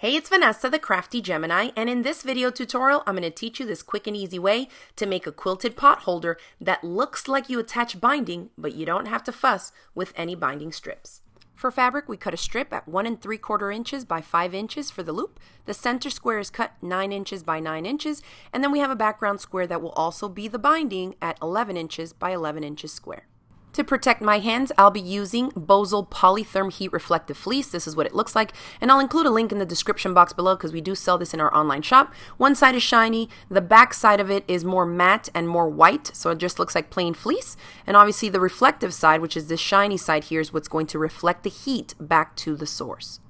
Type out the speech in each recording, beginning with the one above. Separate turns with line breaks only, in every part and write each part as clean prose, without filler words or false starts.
Hey, it's Vanessa, the Crafty Gemini, and in this video tutorial, I'm going to teach you this quick and easy way to make a quilted pot holder that looks like you attach binding, but you don't have to fuss with any binding strips. For fabric, we cut a strip at 1 3/4 inches by 5 inches for the loop. The center square is cut 9 inches by 9 inches, and then we have a background square that will also be the binding at 11 inches by 11 inches square. To protect my hands, I'll be using Bozal Polytherm Heat Reflective Fleece. This is what it looks like, and I'll include a link in the description box below because we do sell this in our online shop. One side is shiny, the back side of it is more matte and more white, so it just looks like plain fleece. And obviously the reflective side, which is this shiny side here, is what's going to reflect the heat back to the source.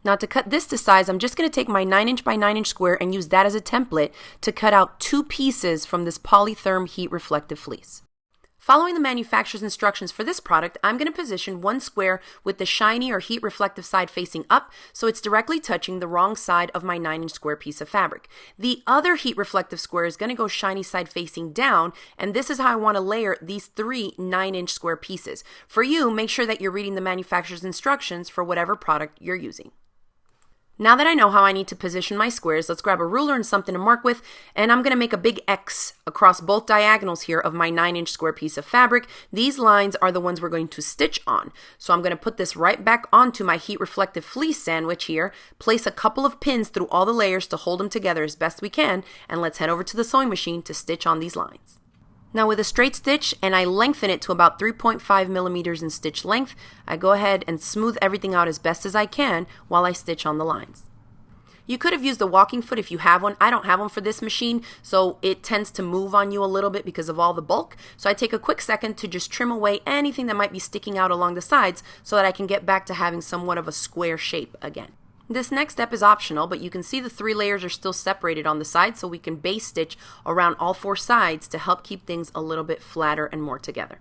Now to cut this to size, I'm just going to take my 9 inch by 9 inch square and use that as a template to cut out 2 pieces from this Polytherm Heat Reflective Fleece. Following the manufacturer's instructions for this product, I'm going to position one square with the shiny or heat reflective side facing up so it's directly touching the wrong side of my 9 inch square piece of fabric. The other heat reflective square is going to go shiny side facing down, and this is how I want to layer these 3 9 inch square pieces. For you, make sure that you're reading the manufacturer's instructions for whatever product you're using. Now that I know how I need to position my squares, let's grab a ruler and something to mark with, and I'm going to make a big X across both diagonals here of my 9 inch square piece of fabric. These lines are the ones we're going to stitch on. So I'm going to put this right back onto my heat reflective fleece sandwich here, place a couple of pins through all the layers to hold them together as best we can, and let's head over to the sewing machine to stitch on these lines. Now with a straight stitch, and I lengthen it to about 3.5 millimeters in stitch length, I go ahead and smooth everything out as best as I can while I stitch on the lines. You could have used a walking foot if you have one. I don't have one for this machine, so it tends to move on you a little bit because of all the bulk. So I take a quick second to just trim away anything that might be sticking out along the sides so that I can get back to having somewhat of a square shape again. This next step is optional, but you can see the 3 layers are still separated on the side, so we can base stitch around all 4 sides to help keep things a little bit flatter and more together.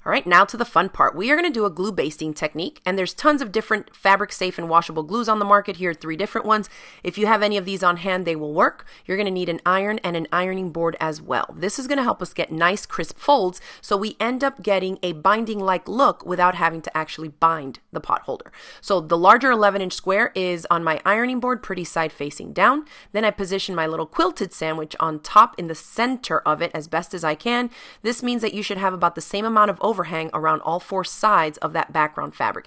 All right, now to the fun part. We are going to do a glue basting technique, and there's tons of different fabric safe and washable glues on the market. Here are 3 different ones. If you have any of these on hand, they will work. You're going to need an iron and an ironing board as well. This is going to help us get nice crisp folds so we end up getting a binding-like look without having to actually bind the pot holder. So the larger 11 inch square is on my ironing board, pretty side facing down. Then I position my little quilted sandwich on top in the center of it as best as I can. This means that you should have about the same amount of overhang around all 4 sides of that background fabric.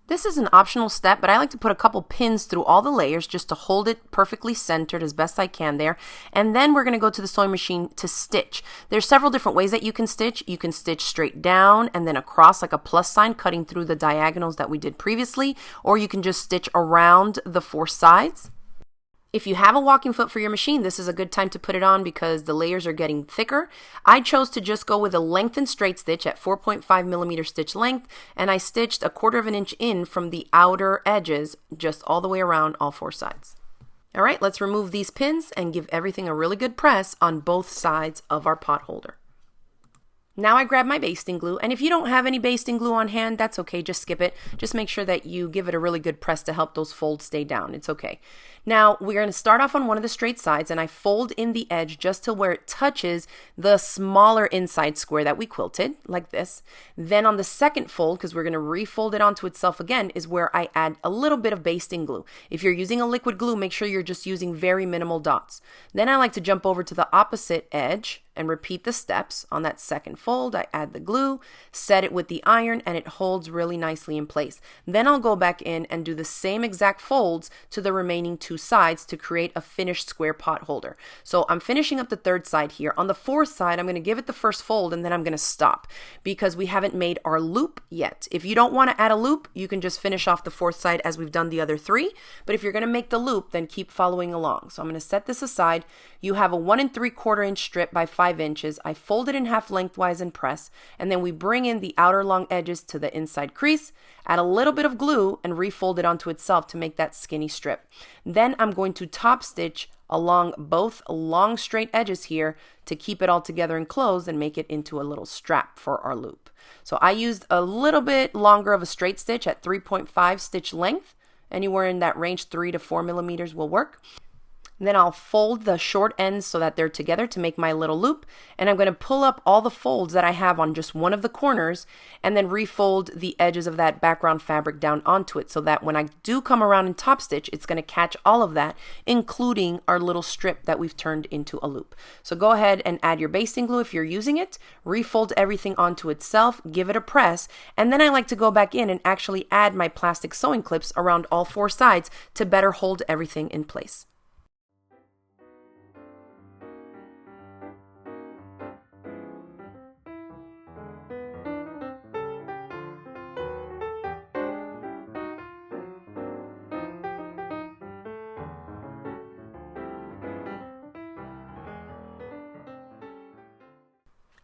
This is an optional step, but I like to put a couple pins through all the layers just to hold it perfectly centered as best I can there. And then we're going to go to the sewing machine to stitch. There's several different ways that you can stitch. You can stitch straight down and then across like a plus sign, cutting through the diagonals that we did previously, or you can just stitch around the 4 sides. If you have a walking foot for your machine, this is a good time to put it on because the layers are getting thicker. I chose to just go with a lengthened straight stitch at 4.5 millimeter stitch length, and I stitched 1/4 inch in from the outer edges just all the way around all 4 sides. All right, let's remove these pins and give everything a really good press on both sides of our pot holder. Now I grab my basting glue, and if you don't have any basting glue on hand, that's okay, just skip it. Just make sure that you give it a really good press to help those folds stay down. It's okay. Now we're going to start off on one of the straight sides, and I fold in the edge just to where it touches the smaller inside square that we quilted, like this. Then on the second fold, because we're going to refold it onto itself again, is where I add a little bit of basting glue. If you're using a liquid glue, make sure you're just using very minimal dots. Then I like to jump over to the opposite edge and repeat the steps. On that second fold, I add the glue, set it with the iron, and it holds really nicely in place. Then I'll go back in and do the same exact folds to the remaining 2 sides to create a finished square pot holder. So I'm finishing up the 3rd side here. On the 4th side, I'm going to give it the first fold, and then I'm going to stop because we haven't made our loop yet. If you don't want to add a loop, you can just finish off the 4th side as we've done the other 3. But if you're going to make the loop, then keep following along. So I'm going to set this aside. You have a 1 3/4 inch strip by 5 inches. I fold it in half lengthwise and press, and then we bring in the outer long edges to the inside crease, add a little bit of glue, and refold it onto itself to make that skinny strip. Then I'm going to top stitch along both long straight edges here to keep it all together and closed and make it into a little strap for our loop. So I used a little bit longer of a straight stitch at 3.5 stitch length. Anywhere in that range, 3 to 4 millimeters will work. Then I'll fold the short ends so that they're together to make my little loop, and I'm going to pull up all the folds that I have on just one of the corners and then refold the edges of that background fabric down onto it so that when I do come around and top stitch, it's going to catch all of that, including our little strip that we've turned into a loop. So go ahead and add your basting glue if you're using it, refold everything onto itself, give it a press, and then I like to go back in and actually add my plastic sewing clips around all four sides to better hold everything in place.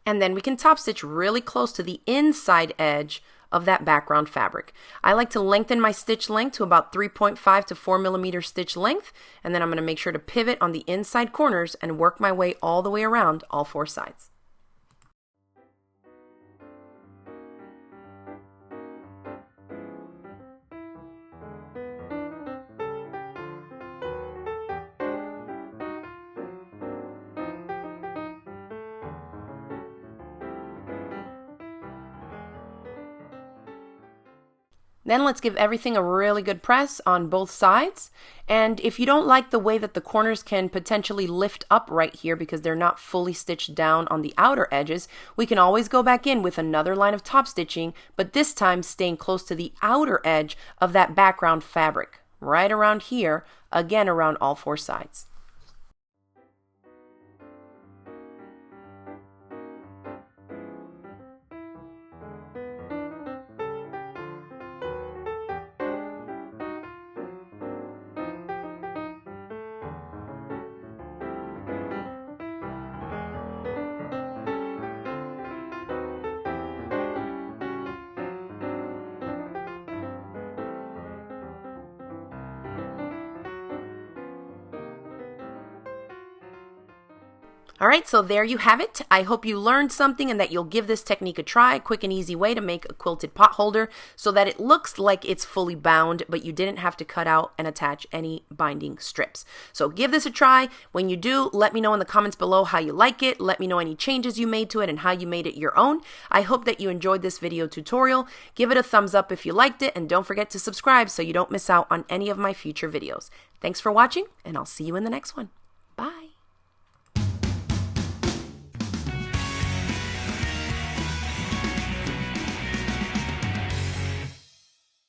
And then we can top stitch really close to the inside edge of that background fabric. I like to lengthen my stitch length to about 3.5 to 4 millimeter stitch length, and then I'm going to make sure to pivot on the inside corners and work my way all the way around all four sides. Then let's give everything a really good press on both sides. And if you don't like the way that the corners can potentially lift up right here because they're not fully stitched down on the outer edges, we can always go back in with another line of top stitching, but this time staying close to the outer edge of that background fabric, right around here, again around all four sides. All right, so there you have it. I hope you learned something and that you'll give this technique a try. A quick and easy way to make a quilted pot holder so that it looks like it's fully bound, but you didn't have to cut out and attach any binding strips. So give this a try. When you do, let me know in the comments below how you like it. Let me know any changes you made to it and how you made it your own. I hope that you enjoyed this video tutorial. Give it a thumbs up if you liked it, and don't forget to subscribe so you don't miss out on any of my future videos. Thanks for watching, and I'll see you in the next one.